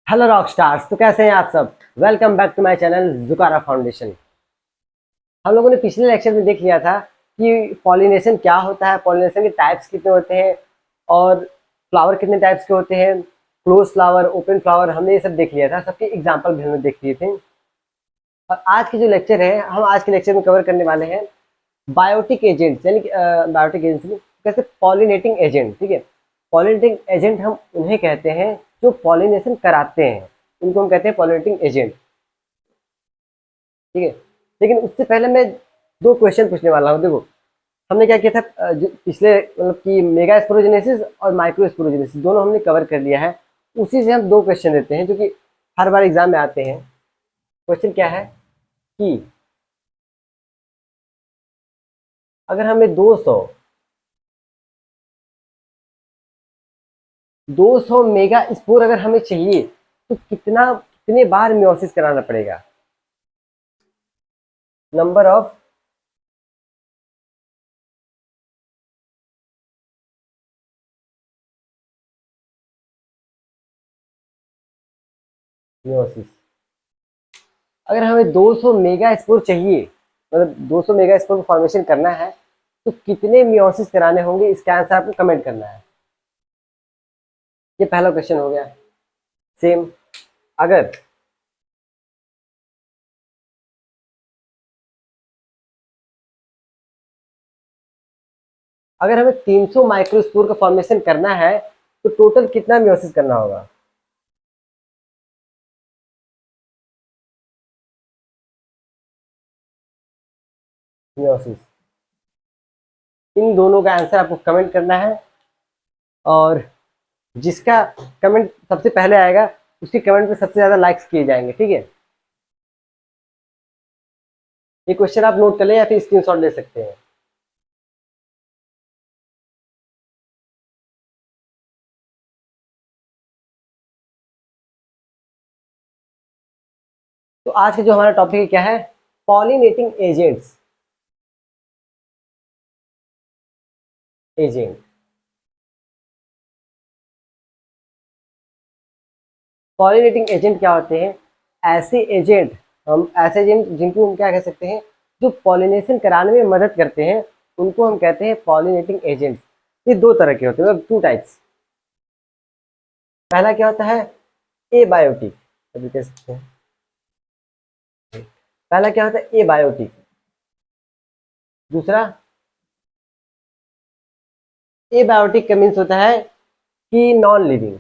Hello rock stars. तो कैसे हैं आप सब? Welcome back to my channel Jukara Foundation. हम लोगों ने पिछले लेक्चर में देख लिया था कि पॉलिनेशन क्या होता है, पॉलिनेशन के टाइप्स कितने होते हैं और फ्लावर कितने टाइप्स के होते हैं, क्लोज फ्लावर, ओपन फ्लावर, हमने ये सब देख लिया था। सबके एग्जाम्पल भी हमने देख लिए थे। और आज के जो लेक्चर है, हम आज के लेक्चर में कवर करने वाले हैं बायोटिक एजेंट्स, यानी कि बायोटिक एजेंट्स कैसे पॉलिनेटिंग एजेंट। ठीक है, पॉलिनेटिंग एजेंट हम उन्हें कहते हैं जो पॉलिनेशन कराते हैं, उनको हम कहते हैं पॉलिनेटिंग एजेंट। ठीक है, लेकिन उससे पहले मैं दो क्वेश्चन पूछने वाला हूँ। देखो, हमने क्या किया था पिछले मतलब कि मेगा स्पोरोजेनेसिस और माइक्रो स्पोरोजेनेसिस दोनों हमने कवर कर लिया है। उसी से हम दो क्वेश्चन देते हैं जो कि हर बार एग्जाम में आते हैं। क्वेश्चन क्या है कि अगर हमें 200 मेगा स्पोर अगर हमें चाहिए तो कितने बार मियोसिस कराना पड़ेगा? Number of 80। अगर हमें 200 मेगा स्पोर चाहिए, मतलब 200 मेगा स्पोर फॉर्मेशन करना है, तो कितने मियोसिस कराने होंगे? इसका आंसर आपको कमेंट करना है। ये पहला क्वेश्चन हो गया। सेम, अगर अगर हमें 300 माइक्रोस्पोर का फॉर्मेशन करना है तो टोटल कितना मियोसिस करना होगा? मियोसिस, इन दोनों का आंसर आपको कमेंट करना है। और जिसका कमेंट सबसे पहले आएगा उसके कमेंट पे सबसे ज्यादा लाइक्स किए जाएंगे। ठीक है, ये क्वेश्चन आप नोट कर लें या फिर स्क्रीनशॉट ले सकते हैं। तो आज का जो हमारा टॉपिक क्या है? Pollinating agents. Agent, pollinating agent क्या होते हैं? ऐसे एजेंट, हम ऐसे एजेंट जिनको हम क्या कह सकते हैं, जो पॉलिनेशन कराने में मदद करते हैं, उनको हम कहते हैं पॉलिनेटिंग एजेंट्स। ये दो तरह के होते हैं, मतलब टू टाइप्स। पहला क्या होता है? एबायोटिक, अभी कह सकते हैं। पहला क्या होता है? एबायोटिक। दूसरा, एबायोटिक का मीन्स होता है कि non living.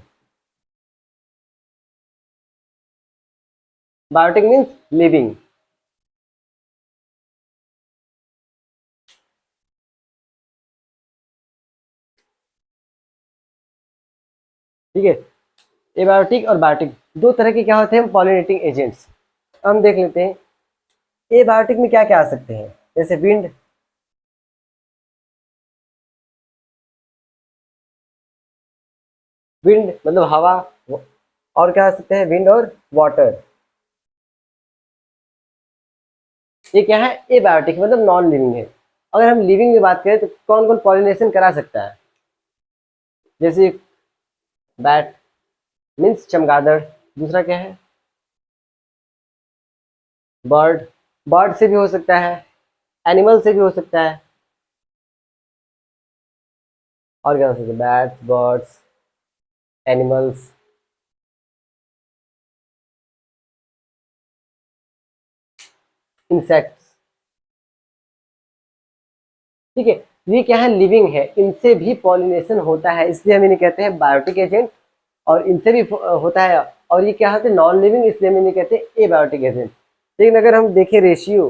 Biotic means living. ठीक है, एबायोटिक और बायोटिक दो तरह के क्या होते हैं पॉलिनेटिंग एजेंट्स। हम देख लेते हैं एबायोटिक में क्या क्या आ सकते हैं। जैसे विंड, विंड मतलब हवा। और क्या आ सकते हैं? विंड और वाटर। ये क्या है? एबायोटिक मतलब नॉन लिविंग है। अगर हम लिविंग में बात करें तो कौन कौन पॉलिनेशन करा सकता है? जैसे बैट मीन्स चमगादड़। दूसरा क्या है? बर्ड, बर्ड से भी हो सकता है, एनिमल से भी हो सकता है। और क्या हो सकता है? Bats, birds, animals. इंसेक्ट्स। ठीक है, ये क्या है? लिविंग है, इनसे भी पॉलिनेशन होता है, इसलिए हम इन्हें कहते हैं बायोटिक एजेंट। और इनसे भी होता है। और ये क्या होते हैं? नॉन लिविंग, इसलिए हम इन्हें कहते हैं एबायोटिक एजेंट। लेकिन अगर हम देखें रेशियो,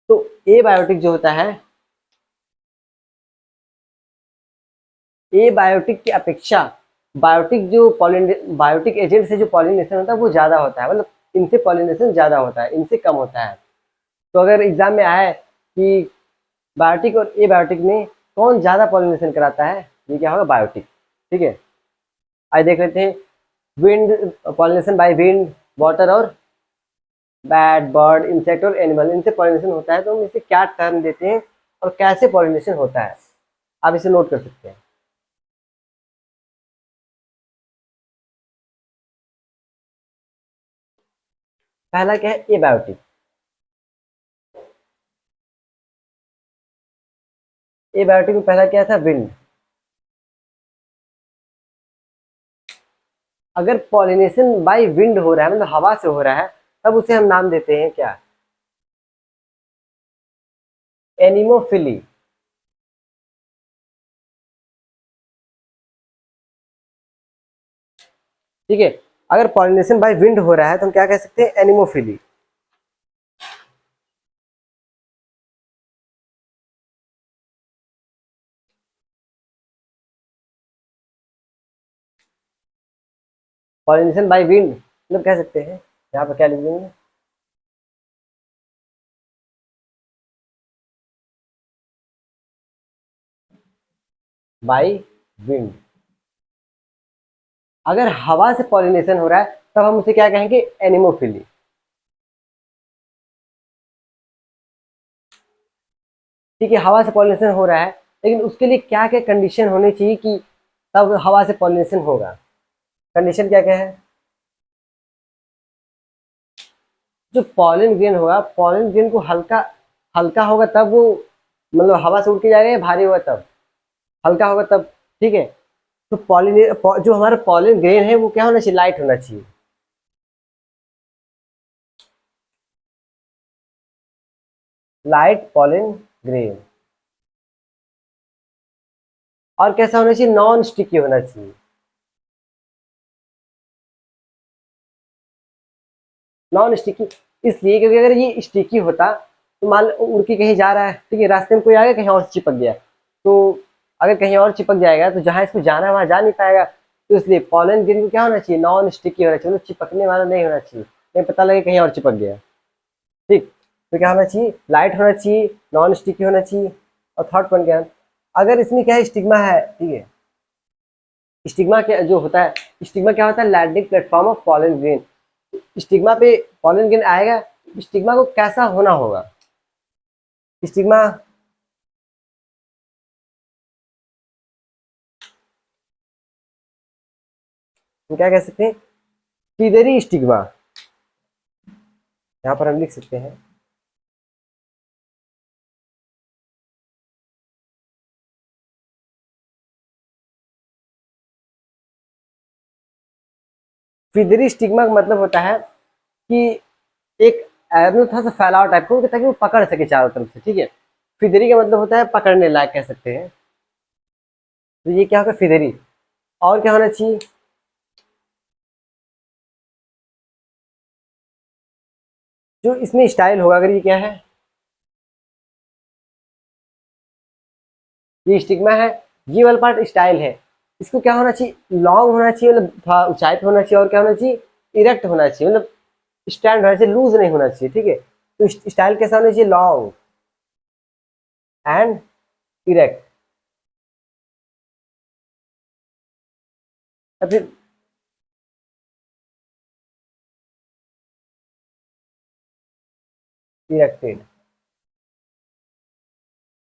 तो एबायोटिक जो होता है, एबायोटिक की अपेक्षा बायोटिक जो बायोटिक एजेंट से जो पॉलिनेशन होता है वो ज्यादा होता है। मतलब इनसे पॉलिनेशन ज्यादा होता है, इनसे कम होता है। तो अगर एग्जाम में आया है कि बायोटिक और एबायोटिक में कौन ज्यादा पॉलिनेशन कराता है, ये क्या होगा? बायोटिक। ठीक है, आज देख लेते हैं wind, pollination by wind, water और बैट, बर्ड, इंसेक्ट और एनिमल, इनसे पॉलिनेशन होता है। तो हम इसे क्या टर्म देते हैं और कैसे पॉलिनेशन होता है, आप इसे नोट कर सकते हैं। पहला क्या है, एबायोटिक। एबायोटिक में पहला क्या था, विंड। अगर पॉलिनेशन बाय विंड हो रहा है, मतलब हवा से हो रहा है, तब उसे हम नाम देते हैं क्या, एनिमोफिली। ठीक है, अगर पॉलिनेशन बाय विंड हो रहा है तो हम क्या कह सकते हैं, एनिमोफिली। पॉलिनेशन बाय विंड मतलब कह सकते हैं, यहाँ पर क्या लिख देंगे, बाय विंड। अगर हवा से पॉलिनेशन हो रहा है तब हम उसे क्या कहेंगे, एनिमोफिली। ठीक है, हवा से पॉलिनेशन हो रहा है, लेकिन उसके लिए क्या क्या कंडीशन होनी चाहिए कि तब हवा से पॉलिनेशन होगा। कंडीशन क्या क्या है, जो पॉलन ग्रेन होगा, पॉलन ग्रेन को हल्का हल्का होगा तब वो, मतलब हवा से उड़ के जाएगा, या भारी होगा तब, हल्का होगा तब। ठीक है, तो जो हमारा पॉलन ग्रेन है वो क्या होना चाहिए, लाइट होना चाहिए। Light pollen grain. और कैसा होना चाहिए, नॉन स्टिकी होना चाहिए। नॉन स्टिकी इसलिए क्योंकि अगर ये स्टिकी होता तो मान लो उड़ के कहीं जा रहा है, ठीक है, रास्ते में कोई आ गया, कहीं और चिपक गया, तो अगर कहीं और चिपक जाएगा तो जहां इसको जाना है वहां जा नहीं पाएगा। तो इसलिए पॉलन ग्रेन को क्या होना चाहिए, नॉन स्टिकी होना चाहिए, मतलब चिपकने वाला नहीं होना चाहिए, नहीं पता लगे कहीं और चिपक गया। ठीक, तो क्या होना चाहिए, लाइट होना चाहिए, नॉन स्टिकी होना चाहिए। और थर्ड पॉइंट क्या है, अगर इसमें क्या है, स्टिग्मा है, ठीक है, स्टिग्मा क्या जो होता है, स्टिग्मा क्या होता है, landing platform of pollen grain. Stigma पे पॉलन ग्रेन आएगा, स्टिग्मा को कैसा होना होगा, स्टिग्मा हम क्या कह सकते हैं, फीदरी स्टिग्मा, यहाँ पर हम लिख सकते हैं फीदरी स्टिग्मा का मतलब होता है कि एक मतलब थोड़ा सा फैलाव टाइप का, ताकि वो पकड़ सके चारों तरफ से। ठीक है, फिदरी का मतलब होता है पकड़ने लायक कह सकते हैं। तो ये क्या होगा, फिदरी। और क्या होना चाहिए, जो इसमें स्टाइल होगा, अगर ये क्या है, ये स्टिग्मा है, ये वाला पार्ट स्टाइल है, इसको क्या होना चाहिए, लॉन्ग होना चाहिए, मतलब थोड़ा ऊंचाई पे होना चाहिए, और क्या होना चाहिए, इरेक्ट होना चाहिए, मतलब स्टैंड होना चाहिए, लूज नहीं होना चाहिए। ठीक है, तो स्टाइल कैसा होना चाहिए, लॉन्ग एंड इरेक्ट, या फिर इरेक्टेड।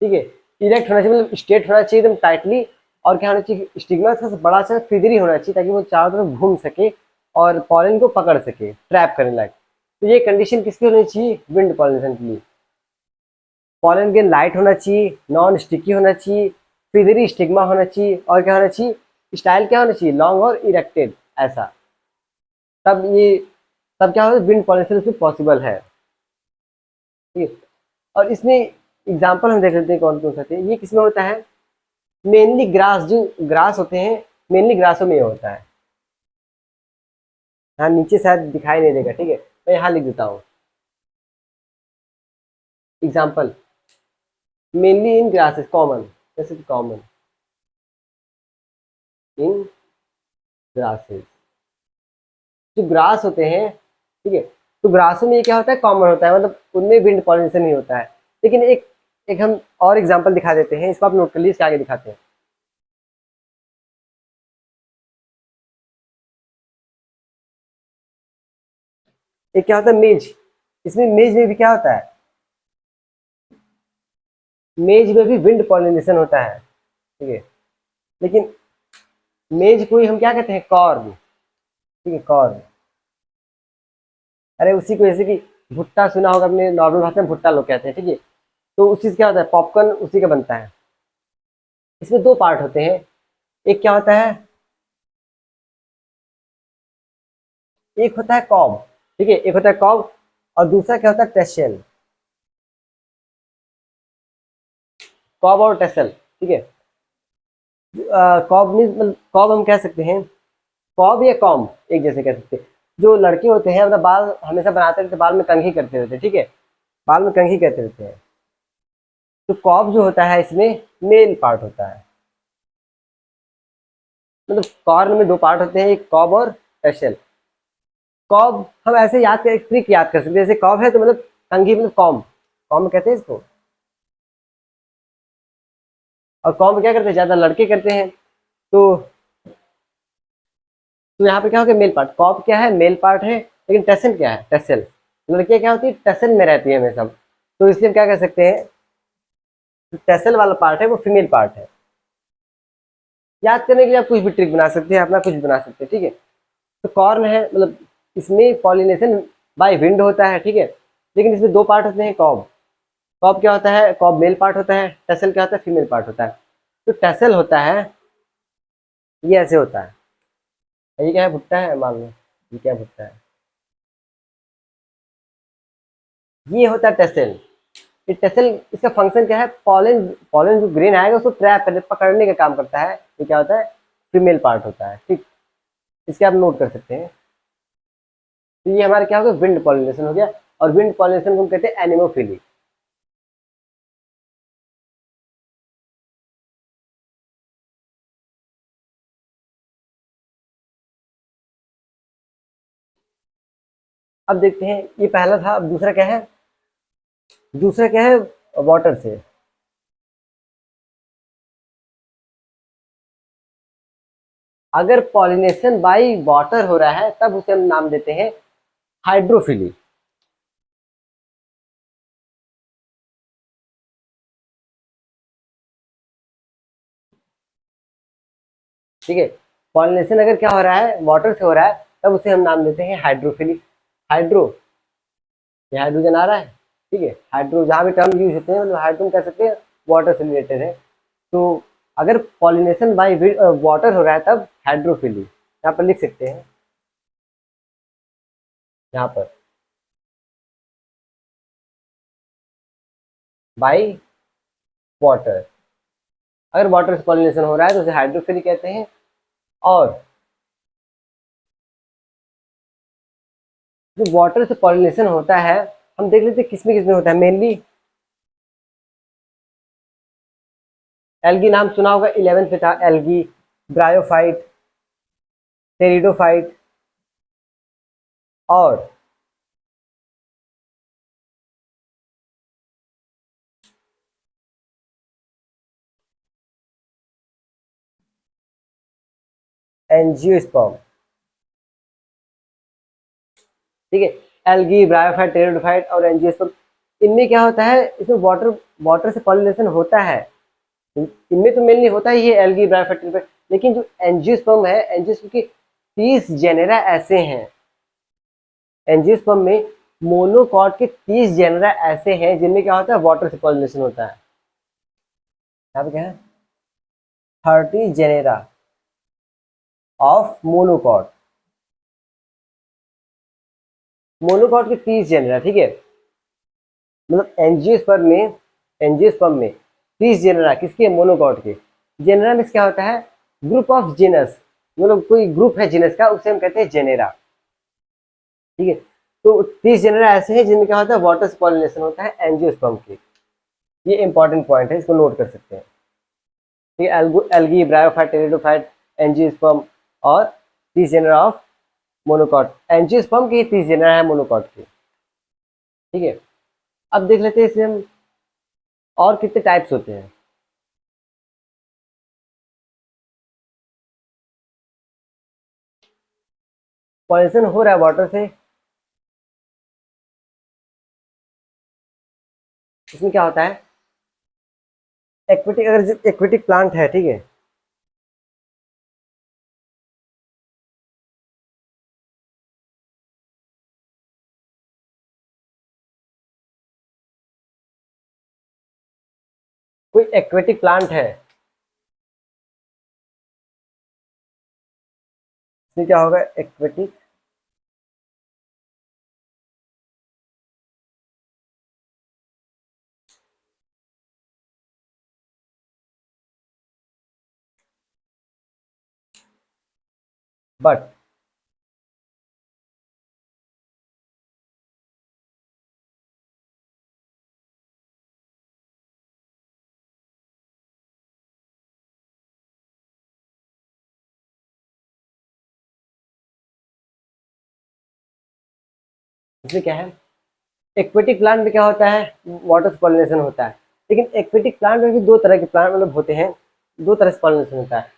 ठीक है, इरेक्ट होना चाहिए, मतलब स्ट्रेट होना चाहिए एकदम टाइटली। और क्या होना चाहिए, स्टिग्मा थोड़ा सा बड़ा सा फिदरी होना चाहिए, ताकि वो चारों तरफ घूम सके और पॉलन को पकड़ सके, ट्रैप करने लायक। तो ये कंडीशन किसकी होनी चाहिए, विंड पॉलिनेशन के लिए। पॉलन ग्रेन लाइट होना चाहिए, नॉन स्टिकी होना चाहिए, फिदरी स्टिग्मा होना चाहिए, और क्या होना चाहिए, स्टाइल क्या होना चाहिए, लॉन्ग और इरेक्टेड ऐसा। तब ये, तब क्या होगा, विंड पॉलिनेशन उसमें पॉसिबल है। ठीक है, और इसमें एग्जाम्पल हम देख लेते हैं कौन कौन सा है। ये किसमें होता है, मेनली ग्रास, जो ग्रास होते हैं, मेनली ग्रासों में ये होता है। हाँ, नीचे शायद दिखाई नहीं देगा, ठीक है, मैं यहाँ लिख देता हूँ एग्जाम्पल, मेनली इन ग्रासेस, कॉमन, जैसे कॉमन इन ग्रासेस, जो ग्रास होते हैं, ठीक है, तो ग्रासों में ये क्या होता है, कॉमन होता है, मतलब उनमें विंड पॉलिनेशन ही होता है। लेकिन एक एक हम और एग्जाम्पल दिखा देते हैं, इसको आप नोट कर लीजिए, इसके आगे दिखाते हैं। एक क्या होता है, मेज, इसमें मेज में भी क्या होता है, मेज में भी विंड पॉलिनेशन होता है। ठीक है, लेकिन मेज को ही हम क्या कहते हैं, कॉर्न। ठीक है, कॉर्न, अरे उसी को, जैसे कि भुट्टा सुना होगा अपने नॉर्मल भाषा में, भुट्टा लोग कहते हैं, ठीक है। तो उसी से क्या होता है, पॉपकॉर्न उसी का बनता है। इसमें दो पार्ट होते हैं, एक क्या होता है, एक होता है कॉब, ठीक है, एक होता है कॉब और दूसरा क्या होता है, टेशेल। कॉब और टेसल, ठीक है। कॉब मीन्स मतलब कॉब हम कह सकते हैं, कॉब या कॉम एक जैसे कह सकते हैं। जो लड़के होते हैं अपना बाल हमेशा बनाते रहते, बाल में कंघी करते रहते हैं, ठीक है, बाल में कंघी करते रहते हैं। तो कॉब जो होता है इसमें मेल पार्ट होता है। मतलब कॉर्न में दो पार्ट होते हैं, एक कॉब और टेशल। कॉब हम ऐसे याद कर, एक ट्रिक याद कर सकते हैं, जैसे कॉब है तो मतलब कंघी, मतलब कॉम, कॉम कहते हैं इसको। और कॉम क्या करते हैं, ज्यादा लड़के करते हैं। तो यहाँ पे क्या हो गया, मेल पार्ट। कॉप क्या है, मेल पार्ट है, लेकिन टेसल क्या है, टेसल। लड़कियां क्या होती है, टेसल में रहती है हमेशा। तो इसलिए हम क्या कर सकते हैं, टेसल वाला पार्ट है वो फीमेल पार्ट है। याद करने के लिए आप कुछ भी ट्रिक बना सकते हैं, अपना कुछ भी बना सकते हैं, ठीक है। तो कॉर्न है, मतलब इसमें पॉलिनेशन बाय विंड होता है, ठीक है। लेकिन इसमें दो पार्ट होते हैं, कॉब। कॉब क्या होता है, कॉब मेल पार्ट होता है, टेसल क्या होता है, फीमेल पार्ट होता है। तो टेसल होता है, ये ऐसे होता है। ये क्या है, भुट्टा है मान लो, ये क्या भुट्टा है, ये होता है टेसल। ये टेसल, इसका फंक्शन क्या है, पॉलन, पॉलन जो ग्रेन आएगा उसको ट्रैप करने, पकड़ने का काम करता है। ये क्या होता है, फीमेल पार्ट होता है, ठीक। इसके आप नोट कर सकते हैं। तो ये हमारा क्या हो गया, विंड पॉलिनेशन हो गया। और विंड पॉलिनेशन को हम कहते हैं एनिमोफिली। अब देखते हैं, ये पहला था, अब दूसरा क्या है, दूसरा क्या है, वाटर से। अगर पॉलिनेशन बाई वाटर हो रहा है तब उसे हम नाम देते हैं हाइड्रोफिली। ठीक है, पॉलिनेशन अगर क्या हो रहा है, वाटर से हो रहा है, तब उसे हम नाम देते हैं हाइड्रोफिली। हाइड्रो, ये हाइड्रोजन आ रहा है, ठीक है। हाइड्रो जहाँ भी टर्म यूज होते हैं, मतलब हाइड्रोजन कह सकते हैं, वाटर से रिलेटेड है। तो अगर पॉलिनेशन बाय वाटर हो रहा है तब हाइड्रोफिली, यहाँ पर लिख सकते हैं, यहाँ पर बाय वाटर। अगर वाटर से पॉलिनेशन हो रहा है तो उसे हाइड्रोफिली कहते हैं। और जो वाटर से पॉलिनेशन होता है, हम देख लेते हैं किसमें किसमें होता है मेनली। एल्गी नाम सुना होगा, 11th पे था एल्गी, ब्रायोफाइट, टेरिडोफाइट और एंजियोस्पर्म, ठीक है। एल्गी, ब्रायोफाइट, टेरिडोफाइट और एंजियोस्पर्म, इनमें क्या होता है, इसमें वाटर, वाटर से पॉलिनेशन होता है। इनमें तो मेनली होता ही है एल्गी, ब्रायोफाइट, टेरिडोफाइट। लेकिन जो एंजियोस्पर्म है, एंजियोस्पर्म के 30 जेनेरा ऐसे हैं। एंजियोस्पर्म में मोनोकॉट के 30 जेनेरा ऐसे हैं जिनमें क्या होता है, वाटर से पॉलिनेशन होता है। यहाँ पे क्या है, 30 जेनेरा ऑफ मोनोकॉट। मोनोकॉट के 30 जेनेरा, ठीक है। मतलब एंजियोस्पर्म में 30 जेनेरा किसके, मोनोकॉट के। जेनेरा में क्या होता है, ग्रुप ऑफ जीनस, मतलब कोई ग्रुप है जीनस का, उसे हम कहते हैं जेनेरा, ठीक है। तो 30 जेनेरा ऐसे हैं जिनमें क्या होता है, वाटर से पॉलिनेशन होता है एंजियोस्पर्म के। ये इंपॉर्टेंट पॉइंट है, इसको नोट कर सकते हैं, ठीक है। एल्गी, ब्रायोफाइट, टेरिडोफाइट, एंजियोस्पर्म और 30 जेनेरा ऑफ मोनोकॉट। एंजियोस्पर्म के ही 30 जेनेरा है मोनोकॉट के, ठीक है। अब देख लेते हैं इसमें हम और कितने टाइप्स होते हैं। पॉलिनेशन हो रहा है वाटर से, इसमें क्या होता है, एक्वेटिक, अगर एक्वेटिक प्लांट है, ठीक है, कोई एक्वेटिक प्लांट है, इसमें क्या होगा, एक्वेटिक बट इसमें क्या है, एक्वेटिक प्लांट में क्या होता है, वाटर पॉलिनेशन होता है। लेकिन एक्वेटिक प्लांट में भी दो तरह के प्लांट मतलब होते हैं, दो तरह से पॉलिनेशन होता है।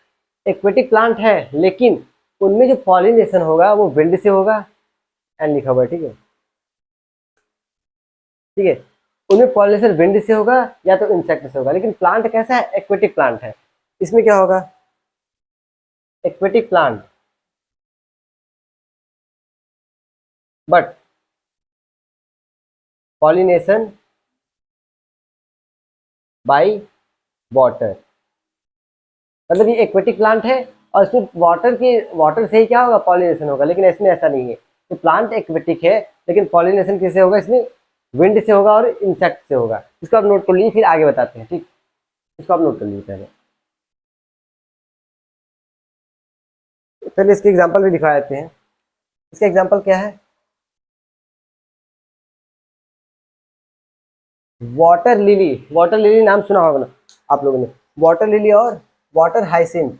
एक्वेटिक प्लांट है लेकिन उनमें जो पॉलिनेशन होगा वो विंड से होगा, एंड लिखा हुआ है, ठीक है, ठीक है, उनमें पॉलिनेशन विंड से होगा या तो इंसेक्ट से होगा। लेकिन प्लांट कैसा है, एक्वेटिक प्लांट है, इसमें क्या होगा, aquatic plant but pollination by water. मतलब ये एक्वेटिक प्लांट है और इसमें वाटर से ही क्या होगा, पॉलिनेशन होगा। लेकिन इसमें ऐसा नहीं है, तो प्लांट एक्वेटिक है लेकिन पॉलिनेशन किससे होगा, इसमें विंड से होगा और इंसेक्ट से होगा। इसको आप नोट कर लीजिए, फिर आगे बताते हैं, ठीक, इसको आप नोट कर लीजिए पहले। पहले इसके एग्जाम्पल भी दिखा देते हैं। इसका एग्जाम्पल क्या है, वाटर लिली। वाटर लिली नाम सुना होगा ना आप लोगों ने, वाटर लिली और water hyacinth.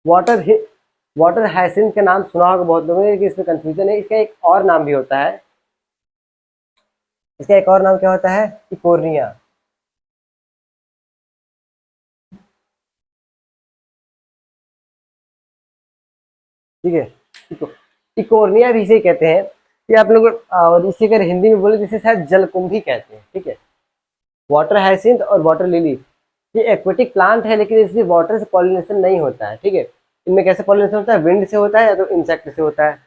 Water water hyacinth का नाम सुना होगा बहुत लोगों ने, कि इसमें कंफ्यूजन है। इसका एक और नाम भी होता है, इसका एक और नाम क्या होता है, इकोर्निया। ठीक है, इकोर्निया भी इसे कहते हैं। ये आप लोग और इसे अगर हिंदी में बोले तो इसे शायद जलकुंभी कहते हैं, ठीक है। वाटर हाइसिंथ और वाटर लिली ये एक्वेटिक प्लांट है, लेकिन इसमें वाटर से पॉलिनेशन नहीं होता है, ठीक है। इनमें कैसे पॉलिनेशन होता है, विंड से होता है या तो इंसेक्ट से होता है।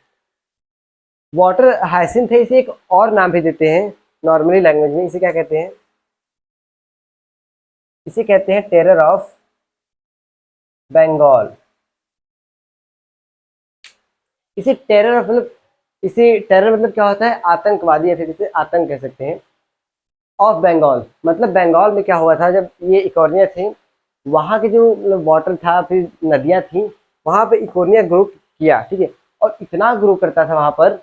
वाटर हाइसिंथ है, इसे एक और नाम भी देते हैं नॉर्मली लैंग्वेज में। इसे क्या कहते हैं, इसे कहते हैं टेरर ऑफ बंगाल। इसे टेरर मतलब इसे टेरर मतलब क्या होता है, आतंकवादी, या फिर इसे आतंक कह सकते हैं। ऑफ बंगाल मतलब बंगाल में क्या हुआ था, जब ये इकोर्निया थे, वहाँ के जो मतलब वाटर था, फिर नदियाँ थी, वहाँ पे इकोर्निया ग्रो किया, ठीक है। और इतना ग्रो करता था वहाँ पर,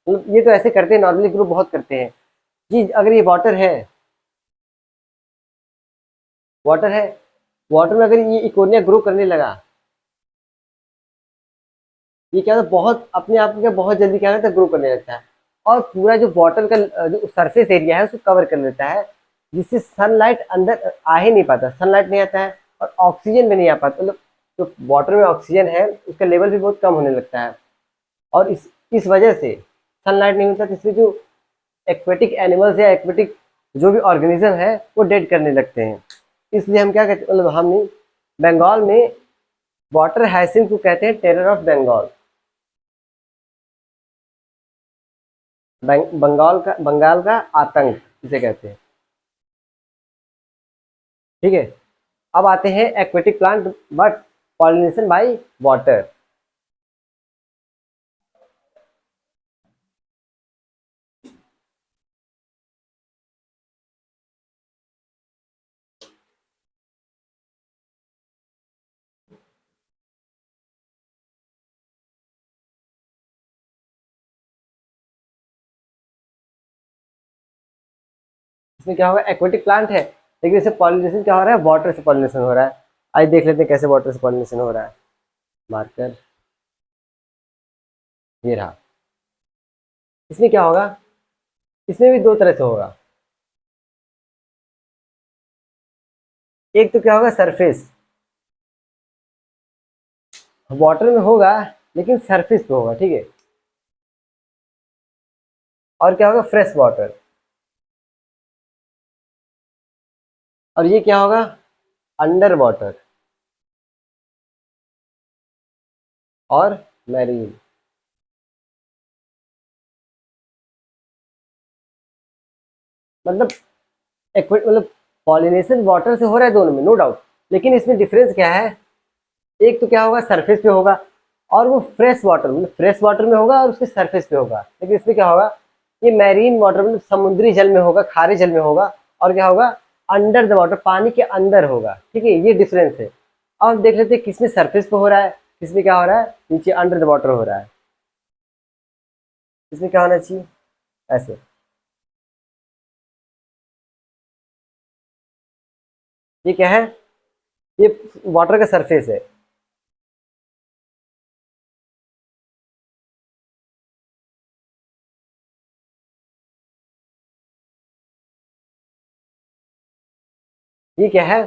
मतलब ये तो ऐसे करते हैं, नॉर्मली ग्रो बहुत करते हैं जी। अगर ये वाटर है, वाटर में अगर ये इकोर्निया ग्रो करने लगा, ये क्या होता है, बहुत अपने आप को क्या बहुत जल्दी क्या होता है, ग्रो करने लगता है। और पूरा जो वाटर का जो सरफेस एरिया है उसको कवर कर लेता है, जिससे सनलाइट अंदर आ ही नहीं पाता, सनलाइट नहीं आता है और ऑक्सीजन भी नहीं आ पाता। मतलब जो वाटर में ऑक्सीजन है उसका लेवल भी बहुत कम होने लगता है। और इस वजह से सनलाइट नहीं मिलता, तो इसमें जो एक्वेटिक एनिमल्स या एक्वेटिक जो भी ऑर्गेनिज्म है वो डेड करने लगते हैं। इसलिए हम क्या कहते, मतलब हम नहीं, बंगाल में वाटर हाइसिंथ को कहते हैं टेरर ऑफ बंगाल। बंगाल का आतंक इसे कहते हैं, ठीक है। अब आते हैं aquatic plant but pollination by water. इसमें क्या होगा, एक्वेटिक प्लांट है लेकिन इसे पॉलिनेशन क्या हो रहा है, वाटर से पॉलिनेशन हो रहा है। आइए देख लेते हैं कैसे वाटर से पॉलिनेशन हो रहा है। मार्कर ये रहा। इसमें क्या होगा, इसमें भी दो तरह से होगा। एक तो क्या होगा, सरफेस, वाटर में होगा लेकिन सरफेस पे होगा, ठीक है। और क्या होगा, फ्रेश वाटर। और ये क्या होगा, अंडर वाटर। और मैरीन। मतलब मतलब पॉलिनेशन वाटर से हो रहा है दोनों में, नो डाउट, लेकिन इसमें डिफरेंस क्या है, एक तो क्या होगा सरफेस पे होगा, और वो फ्रेश वाटर मतलब फ्रेश वाटर में होगा और उसके सरफेस पे होगा, लेकिन इसमें क्या होगा, ये मैरीन वाटर मतलब समुद्री जल में होगा, खारे जल में होगा, और क्या होगा, अंडर द वाटर, पानी के अंदर होगा। ठीक है, ये डिफरेंस है। अब हम देख लेते हैं किसमें सरफेस पे हो रहा है, किसमें क्या हो रहा है, नीचे अंडर द वाटर हो रहा है। इसमें क्या होना चाहिए, ऐसे। ये क्या है, ये वाटर का सरफेस है। ये क्या है,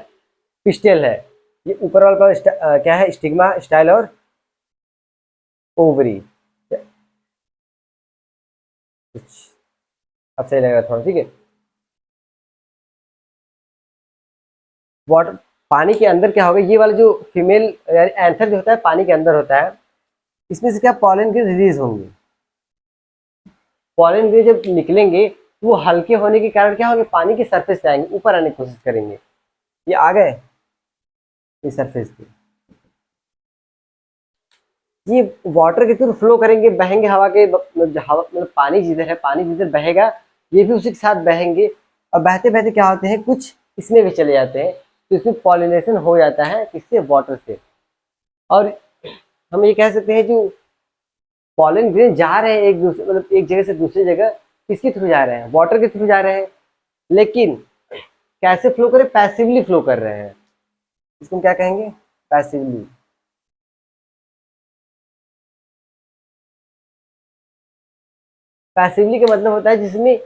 पिस्टल है। ये ऊपर वाला का क्या है, स्टिग्मा, स्टाइल और ओवरी। कुछ अब सही लगेगा थोड़ा, ठीक है। वाटर, पानी के अंदर क्या होगा, ये वाला जो फीमेल एंथर जो होता है पानी के अंदर होता है, इसमें से क्या पॉलन ग्रेन रिलीज होंगे। पॉलन ग्रेन जब निकलेंगे तो वो हल्के होने के कारण क्या होंगे, पानी के सरफेस पे आएंगे, ऊपर आने की कोशिश करेंगे। ये आ गए इस सरफेस पे, ये वाटर के थ्रू फ्लो करेंगे, बहेंगे हवा के हवा मतलब पानी जिधर है, पानी जिधर बहेगा ये भी उसी के साथ बहेंगे, और बहते बहते क्या होते हैं, कुछ इसमें भी चले जाते हैं, तो इसमें पॉलिनेशन हो जाता है किससे, वाटर से। और हम ये कह सकते हैं जो पॉलन ग्रेन जा रहे हैं एक दूसरे मतलब एक जगह से दूसरी जगह, किसके थ्रू जा रहे हैं, वाटर के थ्रू जा रहे हैं, लेकिन कैसे फ्लो कर रहे हैं, पैसिवली फ्लो कर रहे हैं। इसको हम क्या कहेंगे, पैसिवली। पैसिवली का मतलब होता है जिसमें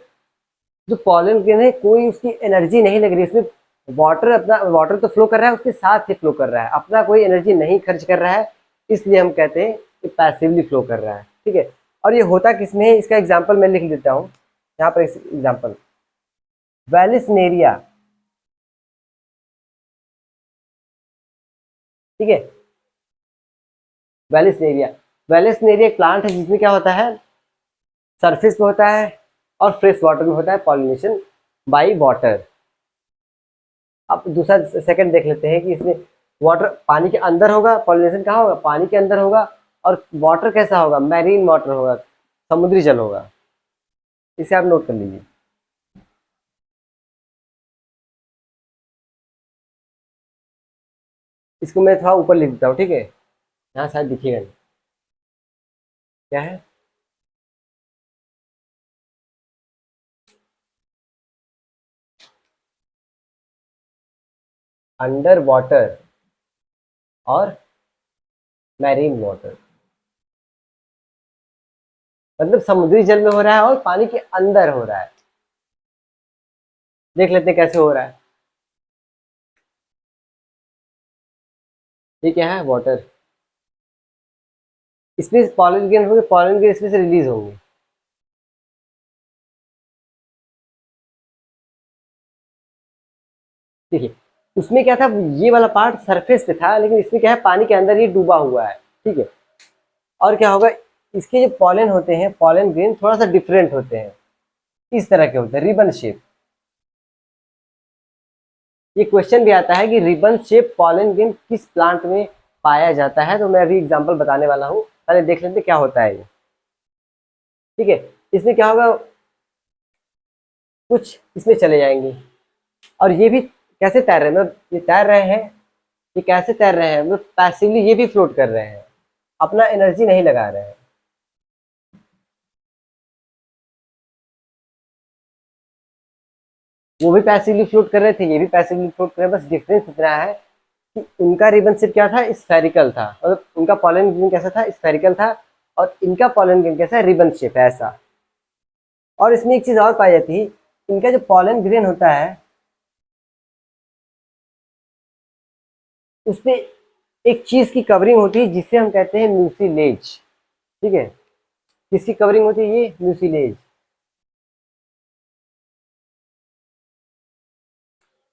जो पॉलन ग्रेन है कोई उसकी एनर्जी नहीं लग रही, इसमें वाटर अपना वाटर तो फ्लो कर रहा है, उसके साथ ही फ्लो कर रहा है, अपना कोई एनर्जी नहीं खर्च कर रहा है, इसलिए हम कहते हैं कि पैसिवली फ्लो कर रहा है। ठीक है, और ये होता किसमें है, इसका एग्जाम्पल मैं लिख देता हूँ यहाँ पर एग्जाम्पल, वेलिसनेरिया। ठीक है, वेलिसनेरिया, वेलिसनेरिया एक प्लांट है जिसमें क्या होता है, सरफेस पे होता है और फ्रेश वाटर में होता है पॉलिनेशन बाई वाटर। अब दूसरा सेकंड देख लेते हैं कि इसमें वाटर पानी के अंदर होगा, पॉलिनेशन कहाँ होगा, पानी के अंदर होगा, और वाटर कैसा होगा, मैरीन वाटर होगा, समुद्री जल होगा। इसे आप नोट कर लीजिए। इसको मैं थोड़ा ऊपर लिख देता हूँ, ठीक है, यहाँ शायद दिखेगा नहीं। क्या है, अंडर वाटर और मैरीन वाटर, मतलब समुद्री जल में हो रहा है और पानी के अंदर हो रहा है। देख लेते हैं कैसे हो रहा है। ये क्या है, वाटर, इसमें पॉलन ग्रेन होंगे, पॉलन ग्रेन इसमें से रिलीज होंगे। देखिए, उसमें क्या था, ये वाला पार्ट सरफेस पे था, लेकिन इसमें क्या है, पानी के अंदर ही डूबा हुआ है। ठीक है, और क्या होगा, इसके जो पॉलन होते हैं, पॉलन ग्रेन थोड़ा सा डिफरेंट होते हैं, इस तरह के होते हैं, रिबन शेप। ये क्वेश्चन भी आता है कि रिबन शेप पॉलन ग्रेन किस प्लांट में पाया जाता है, तो मैं अभी एग्जांपल बताने वाला हूँ, पहले देख लेते हैं क्या होता है ये। ठीक है, इसमें क्या होगा, कुछ इसमें चले जाएंगे, और ये भी कैसे तैर रहे हैं, मतलब ये तैर रहे हैं, ये कैसे तैर रहे हैं, मतलब पैसिवली ये भी फ्लोट कर रहे हैं, अपना एनर्जी नहीं लगा रहे हैं। वो भी पैसिवली फ्लोट कर रहे थे, ये भी पैसिवली फ्लोट कर रहे हैं, बस डिफरेंस इतना है कि उनका रिबन सिर्फ क्या था, स्फेरिकल था, मतलब उनका पॉलन ग्रेन कैसा था, स्फेरिकल था, और इनका पॉलन ग्रेन कैसा है, रिबन शेप है ऐसा। और इसमें एक चीज और पाई जाती है, इनका जो पॉलन ग्रेन होता है उसपे एक चीज की कवरिंग होती है जिसे हम कहते हैं म्यूसिलेज। ठीक है, किसकी कवरिंग होती है, ये म्यूसिलेज।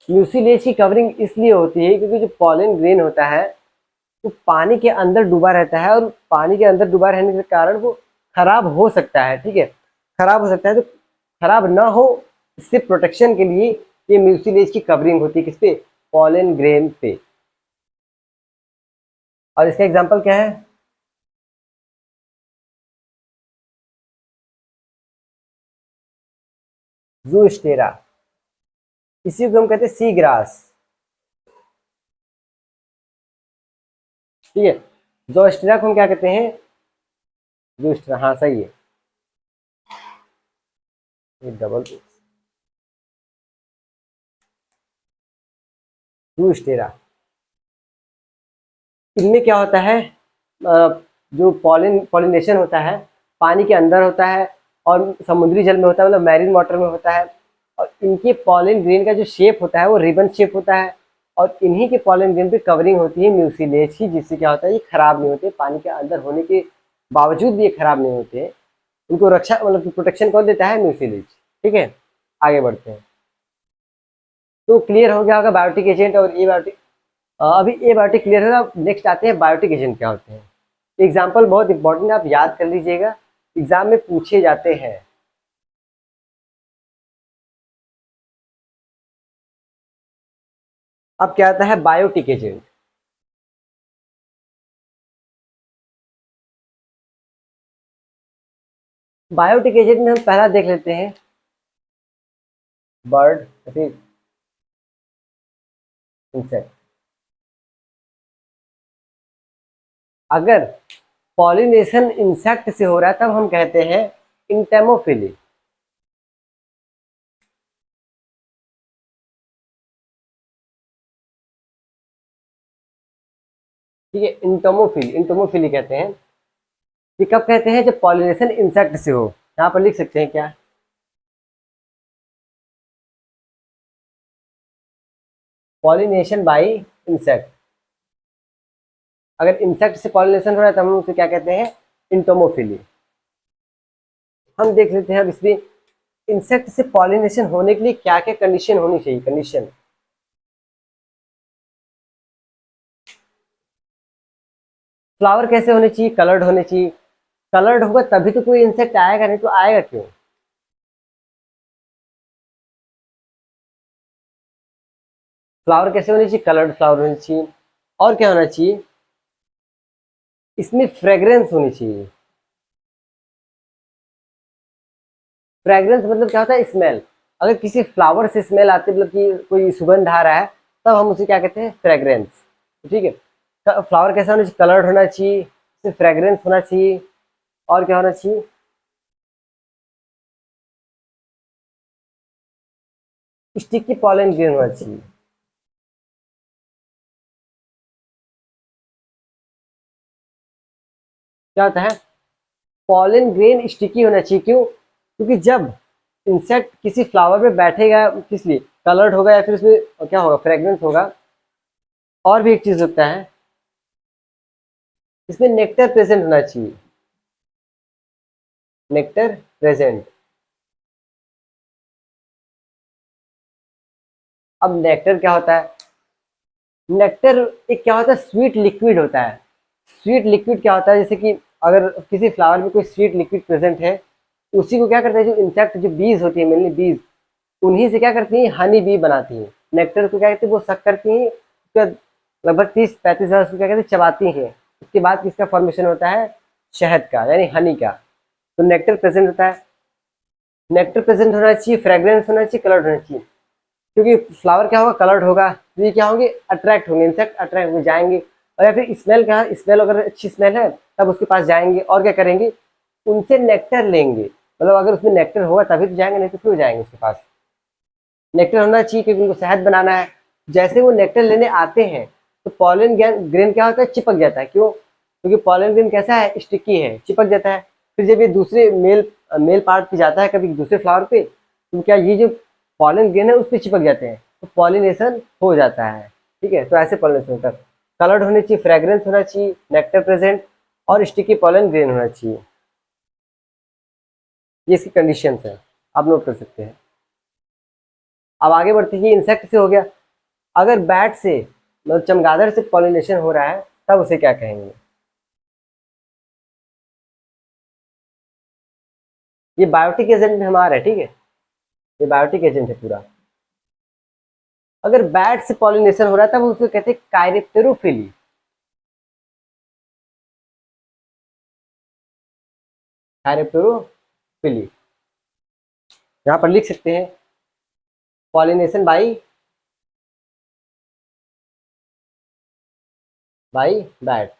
म्यूसिलेज की कवरिंग इसलिए होती है क्योंकि जो पॉलन ग्रेन होता है वो पानी के अंदर डूबा रहता है, और पानी के अंदर डूबा रहने के कारण वो खराब हो सकता है। ठीक है, खराब हो सकता है, तो खराब ना हो इससे प्रोटेक्शन के लिए ये म्यूसिलेज की कवरिंग होती है, किस पे? पॉलन ग्रेन पे। और इसका एग्जांपल क्या है? ज़ूस्टेरा, इसी को हम कहते हैं सी ग्रास। ठीक है, ज़ूस्टेरा को हम क्या कहते हैं? ज़ूस्टेरा, हाँ सही है, ये डबल ज़ूस्टेरा। इनमें क्या होता है, जो पॉलिनेशन होता है पानी के अंदर होता है और समुद्री जल में होता है, मतलब मैरीन वाटर में होता है। और इनके पॉलिन ग्रेन का जो शेप होता है वो रिबन शेप होता है, और इन्हीं के पॉलिन ग्रेन पे कवरिंग होती है म्यूसिलेज की, जिससे क्या होता है ये खराब नहीं होते, पानी के अंदर होने के बावजूद भी ये खराब नहीं होते। इनको रक्षा मतलब प्रोटेक्शन कौन देता है? म्यूसिलेज। ठीक है, आगे बढ़ते हैं। तो क्लियर हो गया होगा बायोटिक एजेंट और एबायोटिक। अभी एबायोटिक क्लियर होगा, नेक्स्ट आते हैं बायोटिक एजेंट क्या होते हैं। एग्जाम्पल बहुत इंपॉर्टेंट, आप याद कर लीजिएगा, एग्जाम में पूछे जाते हैं। अब क्या आता है? Biotic agent. बायोटिक एजेंट में हम पहला देख लेते हैं, बर्ड फिर इंसेक्ट। अगर पॉलिनेशन इंसेक्ट से हो रहा है तब हम कहते हैं इंटेमोफिली। ठीक है, इंटोमोफिली, इंटोमोफिली कहते हैं। ये कब कहते हैं? जब पॉलिनेशन इंसेक्ट से हो। यहाँ पर लिख सकते हैं क्या? Pollination by insect. अगर इंसेक्ट से पॉलिनेशन हो रहा है तब हम उसे क्या कहते हैं? इंटोमोफिली। हम देख लेते हैं अब इसमें इंसेक्ट से पॉलिनेशन होने के लिए क्या क्या कंडीशन होनी चाहिए। कंडीशन, फ्लावर कैसे होने चाहिए? कलर्ड होने चाहिए। कलर्ड होगा तभी तो कोई इंसेक्ट आएगा, नहीं तो आएगा क्यों? फ्लावर कैसे होने चाहिए? कलर्ड फ्लावर होने चाहिए। और क्या होना चाहिए? इसमें फ्रेग्रेंस होनी चाहिए। फ्रेग्रेंस मतलब क्या होता है? स्मेल। अगर किसी फ्लावर से स्मेल आती है, मतलब कि कोई सुगंध आ रहा है, तब हम उसे क्या कहते हैं? फ्रेग्रेंस। ठीक है, फ्लावर कैसा होना चाहिए? कलर्ड होना चाहिए, इसमें फ्रेग्रेंस होना चाहिए। और क्या होना चाहिए? स्टिकी पॉलन ग्रेन होना चाहिए। क्या होता है? पॉलन ग्रेन स्टिकी होना चाहिए। क्यों? क्योंकि जब इंसेक्ट किसी फ्लावर पे बैठेगा, किस लिए? कलर्ड होगा, या फिर उसमें क्या होगा? फ्रेग्रेंस होगा। और भी एक चीज होता है, इसमें नेक्टर प्रेजेंट होना चाहिए। Nectar present. अब नेक्टर क्या होता है? नेक्टर एक क्या होता है? स्वीट लिक्विड होता है। स्वीट लिक्विड क्या होता है? जैसे कि अगर किसी फ्लावर में कोई स्वीट लिक्विड प्रेजेंट है, उसी को क्या करते हैं? जो इंसेक्ट, जो बीज होती है, मेनली बीज, उन्हीं से क्या करती हैं? हनी बी बनाती हैं। नेक्टर को क्या कहते हैं? वो सक करती हैं, उसका लगभग 30-35 बार उसको क्या कहते हैं? चबाती हैं। उसके बाद किसका फॉर्मेशन होता है? शहद का, यानी हनी का। तो नेक्टर प्रेजेंट होता है। नेक्टर प्रेजेंट होना चाहिए, फ्रेग्रेंस होना चाहिए, कलर्ड होना चाहिए। क्योंकि फ्लावर क्या होगा? कलर्ड होगा, तो ये क्या होंगे? अट्रैक्ट होंगे, इंसेक्ट अट्रैक्ट हो जाएंगे। और या फिर स्मेल का, स्मेल अगर अच्छी स्मेल है तब उसके पास जाएंगे और क्या करेंगे? उनसे नेक्टर लेंगे। मतलब अगर उसमें नेक्टर होगा तभी तो जाएंगे, नहीं तो क्यों जाएंगे उसके पास? नेक्टर होना चाहिए क्योंकि उनको शहद बनाना है। जैसे वो नेक्टर लेने आते हैं तो पॉलन ग्रेन क्या होता है? चिपक जाता है। क्यों? क्योंकि पॉलन ग्रेन कैसा है? स्टिकी है, चिपक जाता है। फिर जब ये दूसरे मेल मेल पार्ट पे जाता है कभी दूसरे फ्लावर पे, तो क्या ये जो पॉलन ग्रेन है उस पर चिपक जाते हैं, तो पॉलिनेशन हो जाता है। ठीक है, तो ऐसे पॉलिनेशन होता है। कलर्ड होनी चाहिए, फ्रेग्रेंस होना चाहिए, नेक्टर प्रेजेंट, और स्टिकी पॉलन ग्रेन होना चाहिए। ये इसकी कंडीशन है, आप नोट कर सकते हैं। अब आगे बढ़ते हैं, इंसेक्ट से हो गया। अगर बैट से, मतलब चमगादड़ से पॉलिनेशन हो रहा है, तब उसे क्या कहेंगे? ये बायोटिक एजेंट हमारा है, ठीक है, ये बायोटिक एजेंट है पूरा। अगर बैट से पॉलिनेशन हो रहा है तब उसको कहते हैं कायरेप्टेरोफिली। कायरेप्टेरोफिली यहाँ पर लिख सकते हैं pollination by bat,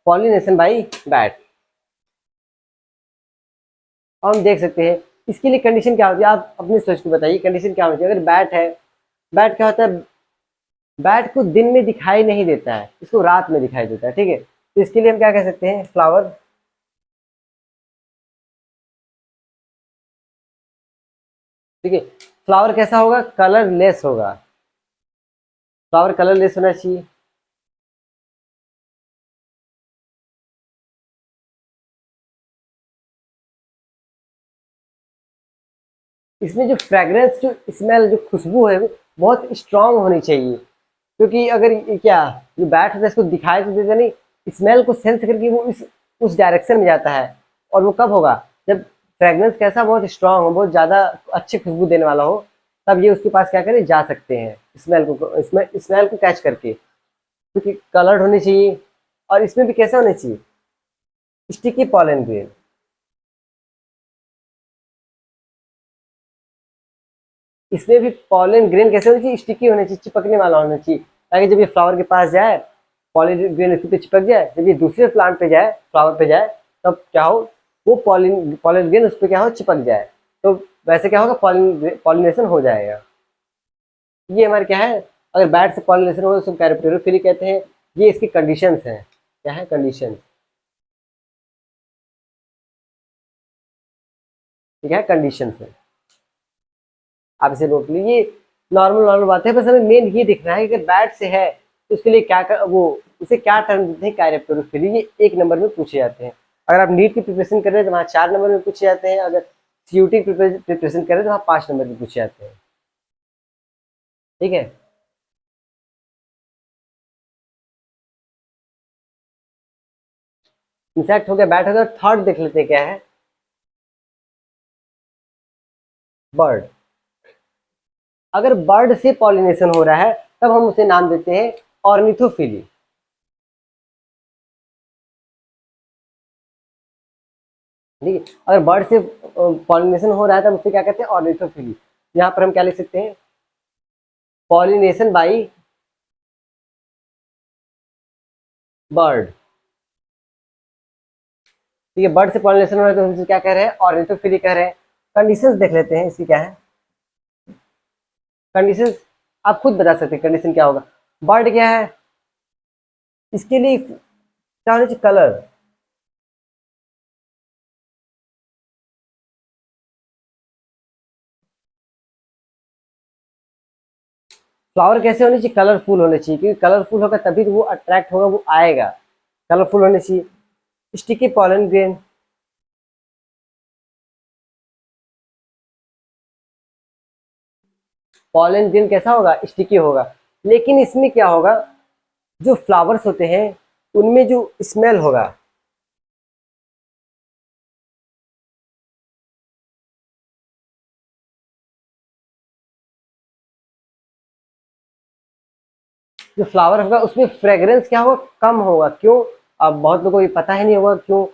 pollination by bat. और हम देख सकते हैं इसके लिए कंडीशन क्या होती है, आप अपनी सोच को बताइए कंडीशन क्या होती है। अगर बैट है, बैट क्या होता है, बैट को दिन में दिखाई नहीं देता है, इसको रात में दिखाई देता है, ठीक है। तो इसके लिए हम क्या कह सकते हैं, फ्लावर, ठीक है। फ्लावर कैसा होगा, कलरलेस होगा, फ्लावर कलरलेस होना चाहिए। इसमें जो फ्रेग्रेंस, जो स्मेल, जो खुशबू है वो बहुत स्ट्रांग होनी चाहिए। क्योंकि अगर ये क्या, जो बैट होता है इसको दिखाई तो देता नहीं, स्मेल को सेंस करके वो इस उस डायरेक्शन में जाता है। और वो कब होगा, जब फ्रेग्रेंस कैसा बहुत स्ट्रांग हो, बहुत ज़्यादा अच्छी खुशबू देने वाला हो, तब ये उसके पास क्या करें, जा सकते हैं स्मेल को कैच करके। क्योंकि कलर्ड होनी चाहिए, और इसमें भी कैसा होना चाहिए, स्टिकी पॉलन ग्रेन। इसमें भी पॉलन ग्रेन कैसे होना चाहिए, स्टिकी होना चाहिए, चिपकने वाला होना चाहिए, ताकि जब ये फ्लावर के पास जाए, पॉलन ग्रेन इसके पे चिपक जाए, जब ये दूसरे प्लांट पे जाए, फ्लावर पे जाए, तब क्या हो, वो पॉलन ग्रेन उस पर क्या हो, चिपक जाए। तो वैसे क्या होगा, पॉलिनेशन हो जाएगा। ये हमारे क्या है, अगर बैट से पॉलिनेशन हो तो उसको कैरेप्टेरोफिली कहते हैं। ये इसकी कंडीशंस हैं, क्या है कंडीशन, ठीक है, कंडीशंस है। आप इसे नोट लीजिए, नॉर्मल नॉर्मल बात है, बस हमें मेन ये दिखना है कि अगर बैट से है तो उसके लिए क्या वो उसे क्या टर्म देते हैं, कायरेप्टेरोफिली। ये 1 नंबर में पूछे जाते हैं। अगर आप नीट की प्रिपरेशन कर रहे हैं तो वहाँ 4 नंबर में पूछे जाते हैं, अगर सीयूटी की प्रिपरेशन कर रहे हैं तो वहाँ 5 नंबर में पूछे जाते हैं, ठीक है। इंसेक्ट हो गया, बैट हो गया, थर्ड देख लेते हैं क्या है, बर्ड। अगर बर्ड से पॉलिनेशन हो रहा है तब हम उसे नाम देते हैं ऑर्निथोफिली, ठीक है। अगर बर्ड से पॉलिनेशन हो रहा है तब उसे क्या कहते हैं, ऑर्निथोफिली। यहाँ पर हम क्या लिख सकते हैं, पॉलिनेशन बाई बर्ड, ठीक है। बर्ड से पॉलिनेशन हो रहा है तो हम इसे क्या कह रहे हैं, ऑर्निथोफिली कह रहे हैं। कंडीशंस देख लेते हैं इसकी क्या है, कंडीशंस आप खुद बता सकते हैं कंडीशन क्या होगा। बर्ड क्या है, इसके लिए क्या होना चाहिए, कलर, फ्लावर कैसे होने चाहिए, कलरफुल होने चाहिए, क्योंकि कलरफुल होगा तभी तो वो अट्रैक्ट होगा, वो आएगा, कलरफुल होने चाहिए। Sticky pollen grain, pollen grain कैसा होगा, स्टिकी होगा। लेकिन इसमें क्या होगा, जो फ्लावर्स होते हैं उनमें जो स्मेल होगा, जो फ्लावर होगा उसमें फ्रेग्रेंस क्या होगा, कम होगा। क्यों, अब बहुत लोगों को ये पता ही नहीं होगा क्यों,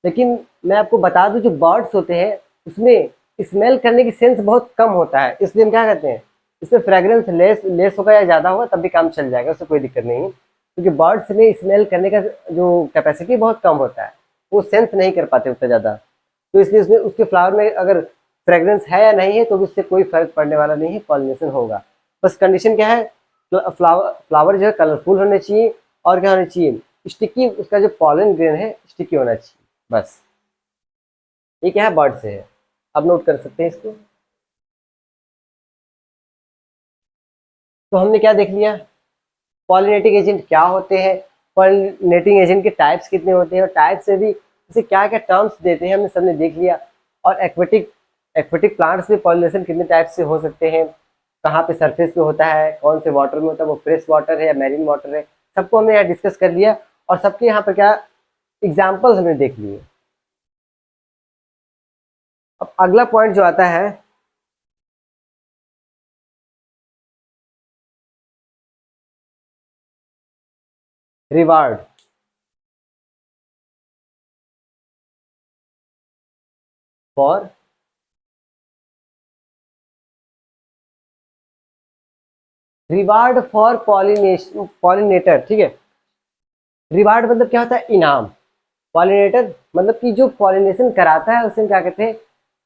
लेकिन मैं आपको बता दूं, जो बर्ड्स होते हैं उसमें स्मेल करने की सेंस बहुत कम होता है, इसलिए हम क्या कहते हैं, इसमें फ्रेग्रेंस लेस लेस होगा या ज़्यादा होगा तब भी काम चल जाएगा, उससे कोई दिक्कत नहीं है। क्योंकि बर्ड्स में स्मेल करने का जो कैपेसिटी बहुत कम होता है, वो सेंस नहीं कर पाते उतना ज़्यादा। तो इसलिए उसमें उसके फ्लावर में अगर फ्रेग्रेंस है या नहीं है तो भी उससे कोई फर्क पड़ने वाला नहीं है, पॉलिनेशन होगा। बस कंडीशन क्या है, फ्लावर जो है कलरफुल होने चाहिए, और क्या होना चाहिए, स्टिकी, उसका जो पॉलन ग्रेन है स्टिकी होना चाहिए, बस। ये क्या है, बर्ड से है। अब नोट कर सकते हैं इसको। तो हमने क्या देख लिया, पॉलिनेटिंग एजेंट क्या होते हैं, पॉलिनेटिंग एजेंट के टाइप्स कितने होते हैं, और टाइप से भी इसे क्या क्या टर्म्स देते हैं, हमने सबने देख लिया। और एक्वेटिक एक्वेटिक प्लांट्स में पॉलिनेशन कितने टाइप से हो सकते हैं, कहाँ पे सरफेस पे होता है, कौन से वाटर में होता है, वो फ्रेश वाटर है या मैरीन वाटर है, सबको हमने यहाँ डिस्कस कर लिया और सबके यहाँ पर क्या एग्जाम्पल्स हमने देख लिए। अब अगला पॉइंट जो आता है reward. For reward for pollinator, ठीक है। रिवार्ड मतलब क्या होता है, इनाम। पॉलिनेटर मतलब कि जो पॉलिनेशन कराता है उसे क्या कहते हैं,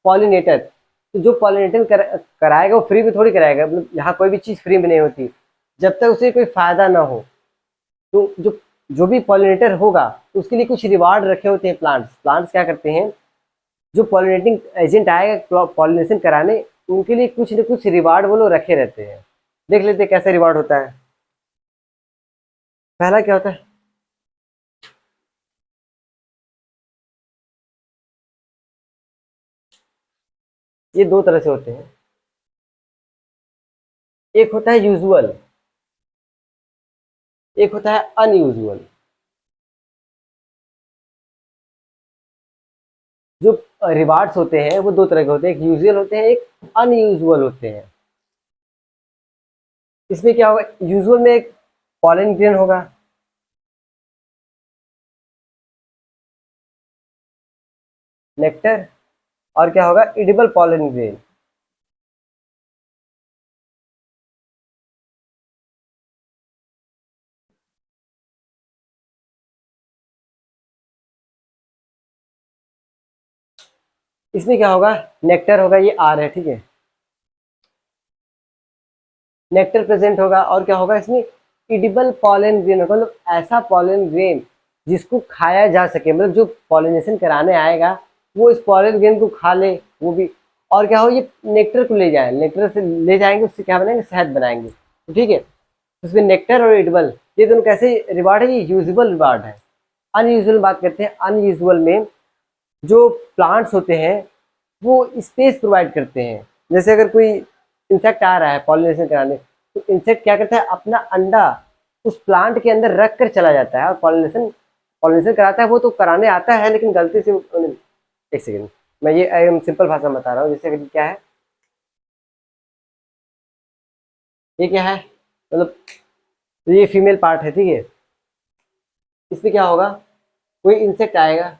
पॉलिनेटर। तो जो पॉलिनेशन कराएगा वो फ्री में थोड़ी कराएगा, मतलब यहाँ कोई भी चीज़ फ्री में नहीं होती जब तक उसे कोई फायदा ना हो। तो जो जो भी पॉलिनेटर होगा तो उसके लिए कुछ रिवार्ड रखे होते हैं। प्लांट्स प्लांट्स क्या करते हैं, जो पॉलिनेटिंग एजेंट आएगा पॉलिनेशन कराने, उनके लिए कुछ न कुछ रिवार्ड वो लोग रखे रहते हैं। देख लेते हैं कैसे रिवार्ड होता है। पहला क्या होता है, ये दो तरह से होते हैं। एक होता है यूजुअल, एक होता है अनयूजुअल। जो रिवार्ड्स होते हैं वो दो तरह के होते हैं, एक यूजुअल होते हैं, एक अनयूजुअल होते हैं। इसमें क्या होगा, यूजुअल में एक पॉलन ग्रेन होगा, नेक्टर, और क्या होगा, एडिबल पॉलन ग्रेन। इसमें क्या होगा, नेक्टर होगा, ये आर है, ठीक है। नेक्टर प्रेजेंट होगा और क्या होगा इसमें, एडिबल पॉलन ग्रेन होगा, मतलब ऐसा पॉलन ग्रेन जिसको खाया जा सके, मतलब जो पॉलिनेशन कराने आएगा वो इस पॉलन ग्रेन को खा ले वो भी। और क्या हो, ये नेक्टर को ले जाए, नेक्टर से ले जाएंगे, उससे क्या बनाएंगे, शहद बनाएंगे, तो ठीक है। उसमें नेक्टर और एडिबल ये दोनों कैसे रिवार्ड है, ये यूजुअल रिवार्ड है। अनयूजुअल बात करते हैं, अनयूजुअल में जो प्लांट्स होते हैं वो स्पेस प्रोवाइड करते हैं। जैसे अगर कोई इंसेक्ट आ रहा है पॉलिनेशन कराने, तो इंसेक्ट क्या करता है, अपना अंडा उस प्लांट के अंदर रख कर चला जाता है और पॉलिनेशन पॉलिनेशन कराता है। वो तो कराने आता है लेकिन गलती से एक सेकेंड, मैं ये एकदम सिंपल भाषा में बता रहा हूँ। जैसे अगर क्या है, ये क्या है, मतलब ये फीमेल पार्ट है, ठीक है। इसमें क्या होगा, कोई इंसेक्ट आएगा,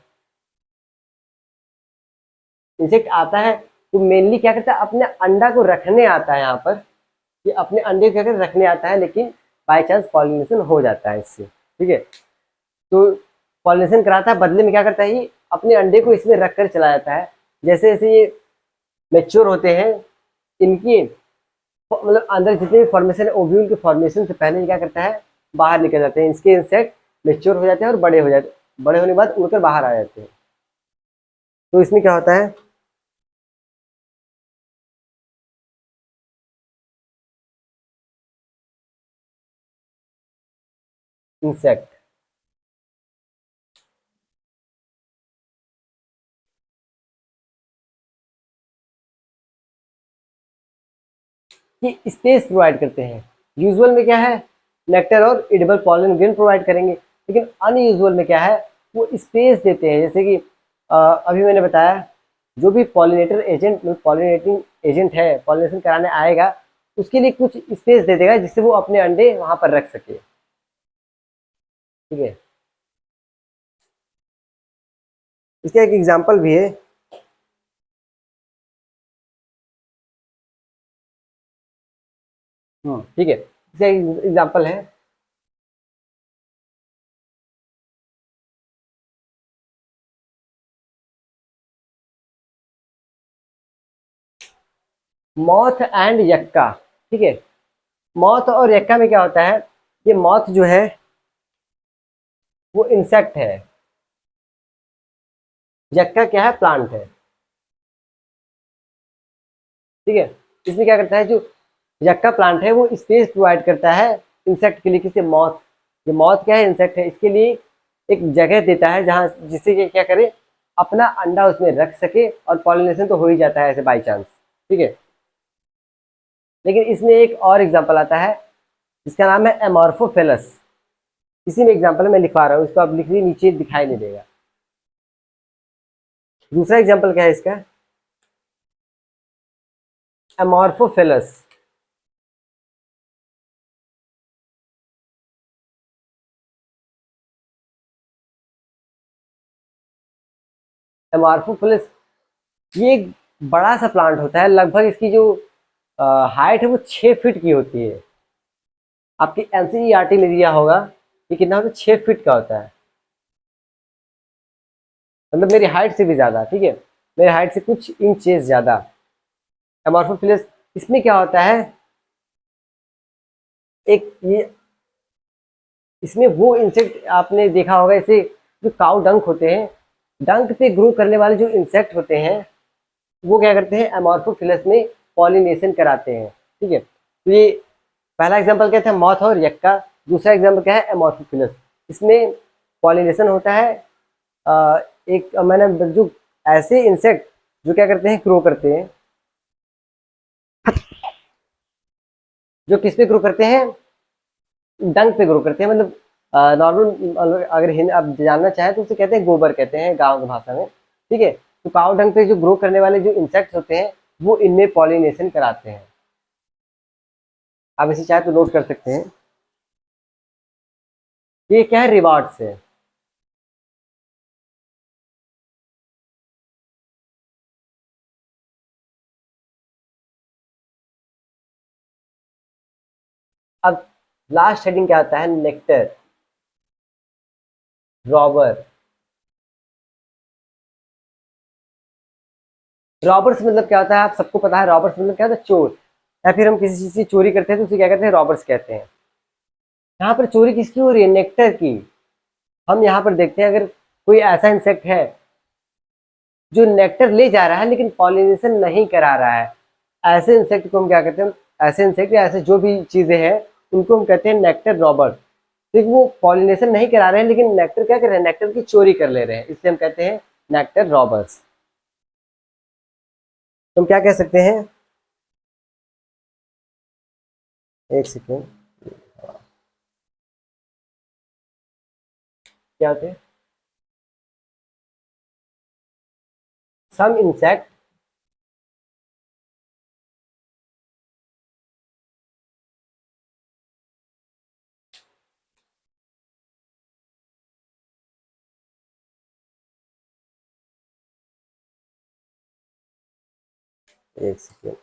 इंसेक्ट आता है तो मेनली क्या करता है, अपने अंडा को रखने आता है यहाँ पर। ये अपने अंडे को क्या करके रखने आता है, लेकिन बाय चांस पॉलिनेशन हो जाता है इससे, ठीक है। तो पॉलिनेशन कराता है, बदले में क्या करता है, ये अपने अंडे को इसमें रख कर चला जाता है। जैसे जैसे ये मेच्योर होते हैं, इनकी मतलब अंदर जितने भी फॉर्मेशन है, ओव्यूल के फॉर्मेशन से पहले ये क्या करता है, बाहर निकल जाते हैं। इसके इंसेक्ट मेच्योर हो जाते हैं और बड़े हो जाते हैं, बड़े होने के बाद उड़कर बाहर आ जाते हैं। तो इसमें क्या होता है, इंसेक्ट की स्पेस प्रोवाइड करते हैं। यूजुअल में क्या है, नेक्टर और एडिबल पॉलन ग्रेन प्रोवाइड करेंगे, लेकिन अनयूजुअल में क्या है, वो स्पेस देते हैं। जैसे कि अभी मैंने बताया, जो भी पॉलिनेटर एजेंट पॉलिनेटिंग एजेंट है, पॉलिनेशन कराने आएगा, उसके लिए कुछ स्पेस दे देगा जिससे वो अपने अंडे वहां पर रख सके, ठीक है। इसका एक एग्जाम्पल भी है, ठीक है। इसका एक एग्जाम्पल है, मॉथ एंड यक्का, ठीक है। मॉथ और यक्का में क्या होता है, ये मॉथ जो है वो इंसेक्ट है, यक्का क्या है, प्लांट है, ठीक है। इसमें क्या करता है, जो यक्का प्लांट है वो स्पेस प्रोवाइड करता है इंसेक्ट के लिए, किसी मॉथ। ये मॉथ क्या है, इंसेक्ट है, इसके लिए एक जगह देता है जहाँ जिससे कि क्या करे, अपना अंडा उसमें रख सके और पॉलिनेशन तो हो ही जाता है ऐसे बाई चांस, ठीक है। लेकिन इसमें एक और एग्जाम्पल आता है जिसका नाम है एमॉर्फोफिलस। इसी में एग्जाम्पल मैं लिखवा रहा हूँ, इसको आप लिख लीजिए, नीचे दिखाई नहीं देगा। दूसरा एग्जाम्पल क्या है इसका, एमॉर्फोफिलस। एमॉर्फोफिलस ये एक बड़ा सा प्लांट होता है, लगभग इसकी जो हाइट है वो 6 फीट की होती है। आपकी एनसीईआरटी में दिया होगा ये कितना होता है, 6 फीट का होता है, मतलब मेरी हाइट से भी ज़्यादा, ठीक है, मेरी हाइट से कुछ इंचेस ज़्यादा। एमॉर्फोफिलस, इसमें क्या होता है, एक ये इसमें वो इंसेक्ट आपने देखा होगा, इसे जो काउ डंक होते हैं, डंक पे ग्रो करने वाले जो इंसेक्ट होते हैं वो क्या करते हैं, एमॉर्फोफिलस में पॉलिनेशन कराते हैं, ठीक है। तो ये पहला एग्जांपल क्या था, मॉथ और यक्का। दूसरा एग्जांपल क्या है, एमॉर्फोफिलस। इसमें पॉलिनेशन होता है। एक मैंने जो ऐसे इंसेक्ट जो क्या करते हैं, ग्रो करते हैं, जो किस पे ग्रो करते हैं, डंक पे ग्रो करते हैं, मतलब नॉर्मल अगर आप जानना चाहें तो उसे कहते हैं गोबर, कहते हैं गाँव की भाषा में, ठीक है। तो काउ डंक पे जो ग्रो करने वाले जो इंसेक्ट्स होते हैं वो इनमें पॉलिनेशन कराते हैं। आप इसे चाहे तो नोट कर सकते हैं। ये क्या है, रिवार्ड से। अब लास्ट हेडिंग क्या आता है, नेक्टर, रॉबर। रॉबर्स मतलब क्या होता है, आप सबको पता है, रॉबर्स मतलब क्या होता है, चोर, या फिर हम किसी चीज की चोरी करते हैं तो उसे क्या कहते हैं, रॉबर्स कहते हैं। यहाँ पर चोरी किसकी हो रही है, नेक्टर की। हम यहाँ पर देखते हैं, अगर कोई ऐसा इंसेक्ट है जो नेक्टर ले जा रहा है लेकिन पॉलिनेशन नहीं करा रहा है, ऐसे इंसेक्ट को हम क्या कहते हैं, ऐसे इंसेक्ट या ऐसे जो भी चीजें हैं उनको हम कहते हैं नेक्टर रॉबर। तो वो पॉलिनेशन नहीं करा रहे हैं लेकिन नेक्टर क्या कर रहे हैं, नेक्टर की चोरी कर ले रहे हैं, इसलिए हम कहते हैं नेक्टर रॉबर्स। तुम क्या कह सकते हैं, एक सेकेंड, क्या होते हैं, सम इंसेक्ट, एक सेकेंड,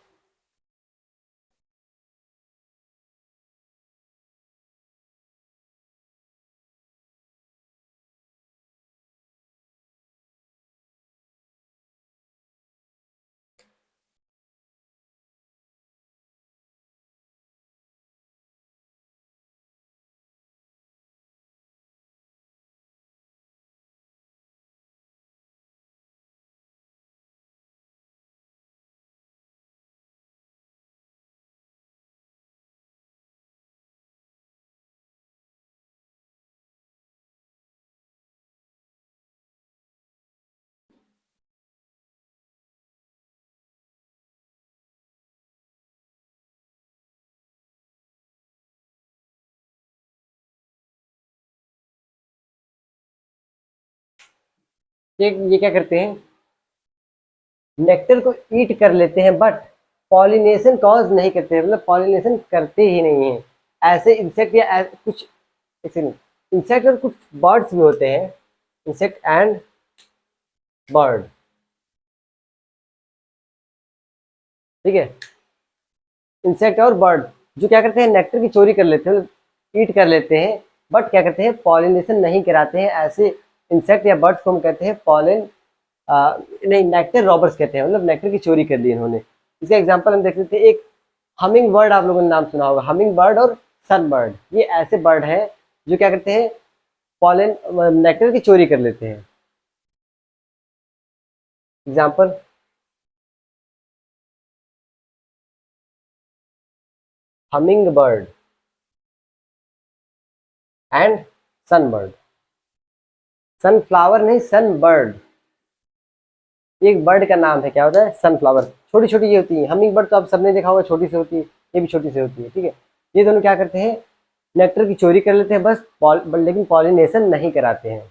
ये क्या करते हैं, नेक्टर को ईट कर लेते हैं बट पॉलिनेशन कॉज नहीं करते हैं, मतलब पॉलिनेशन करते ही नहीं है। ऐसे इंसेक्ट या कुछ इंसेक्ट और कुछ बर्ड्स भी होते हैं, इंसेक्ट एंड बर्ड, ठीक है। इंसेक्ट और बर्ड जो क्या करते हैं, नेक्टर की चोरी कर लेते हैं, ईट कर लेते हैं, बट क्या करते हैं, पॉलिनेशन नहीं कराते हैं। ऐसे इंसेक्ट या बर्ड्स को हम कहते हैं पॉलिन, नहीं, नेक्टर रॉबर्स कहते हैं, मतलब नेक्टर की चोरी कर ली इन्होंने। इसका एग्जांपल हम देख लेते हैं, एक हमिंग बर्ड, आप लोगों ने नाम सुना होगा, हमिंग बर्ड और सन बर्ड, ये ऐसे बर्ड हैं जो क्या करते हैं, पॉलन नेक्टर की चोरी कर लेते हैं। Example, hummingbird and sunbird, sunflower नहीं, सन बर्ड, एक बर्ड का नाम है, क्या होता है, सनफ्लावर। छोटी छोटी ये होती है। हमिंग बर्ड तो आप सबने देखा होगा, छोटी सी होती है, ये भी छोटी सी होती है, ठीक है। ये दोनों क्या करते हैं, नेक्टर की चोरी कर लेते हैं बस, लेकिन पॉलिनेशन नहीं कराते हैं,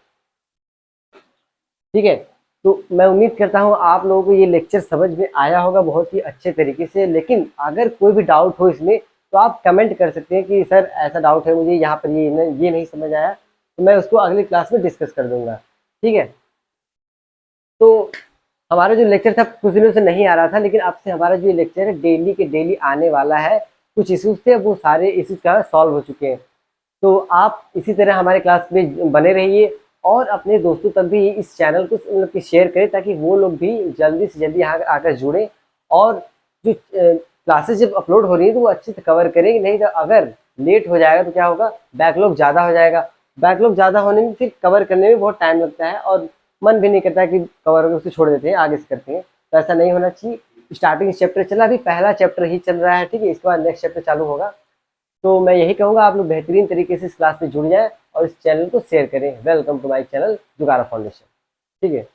ठीक है। तो मैं उम्मीद करता हूँ आप लोगों को ये लेक्चर समझ में आया होगा बहुत ही अच्छे तरीके से। लेकिन अगर कोई भी डाउट हो इसमें तो आप कमेंट कर सकते हैं कि सर ऐसा डाउट है मुझे, यहाँ पर ये नहीं समझ आया, तो मैं उसको अगली क्लास में डिस्कस कर दूंगा, ठीक है। तो हमारा जो लेक्चर था कुछ दिनों से नहीं आ रहा था, लेकिन अब से हमारा जो लेक्चर है डेली के डेली आने वाला है। कुछ इश्यूज थे, वो सारे इश्यूज का सॉल्व हो चुके हैं। तो आप इसी तरह हमारे क्लास में बने रहिए और अपने दोस्तों तक भी इस चैनल को मतलब कि शेयर करें, ताकि वो लोग भी जल्दी से जल्दी यहाँ आकर जुड़ें और जो क्लासेस जब अपलोड हो रही है तो वो अच्छे से कवर करें। नहीं तो अगर लेट हो जाएगा तो क्या होगा, बैकलॉग ज़्यादा हो जाएगा। बैकलॉग ज़्यादा होने में फिर कवर करने में बहुत टाइम लगता है और मन भी नहीं करता है कि कवर करके उसे छोड़ देते हैं, आगे से करते हैं। तो ऐसा नहीं होना चाहिए। स्टार्टिंग चैप्टर चला, अभी पहला चैप्टर ही चल रहा है, ठीक है। इसके बाद नेक्स्ट चैप्टर चालू होगा। तो मैं यही कहूँगा आप लोग बेहतरीन तरीके से इस क्लास में जुड़ जाएं और इस चैनल को शेयर करें। Welcome to my channel Jugara Foundation, ठीक है।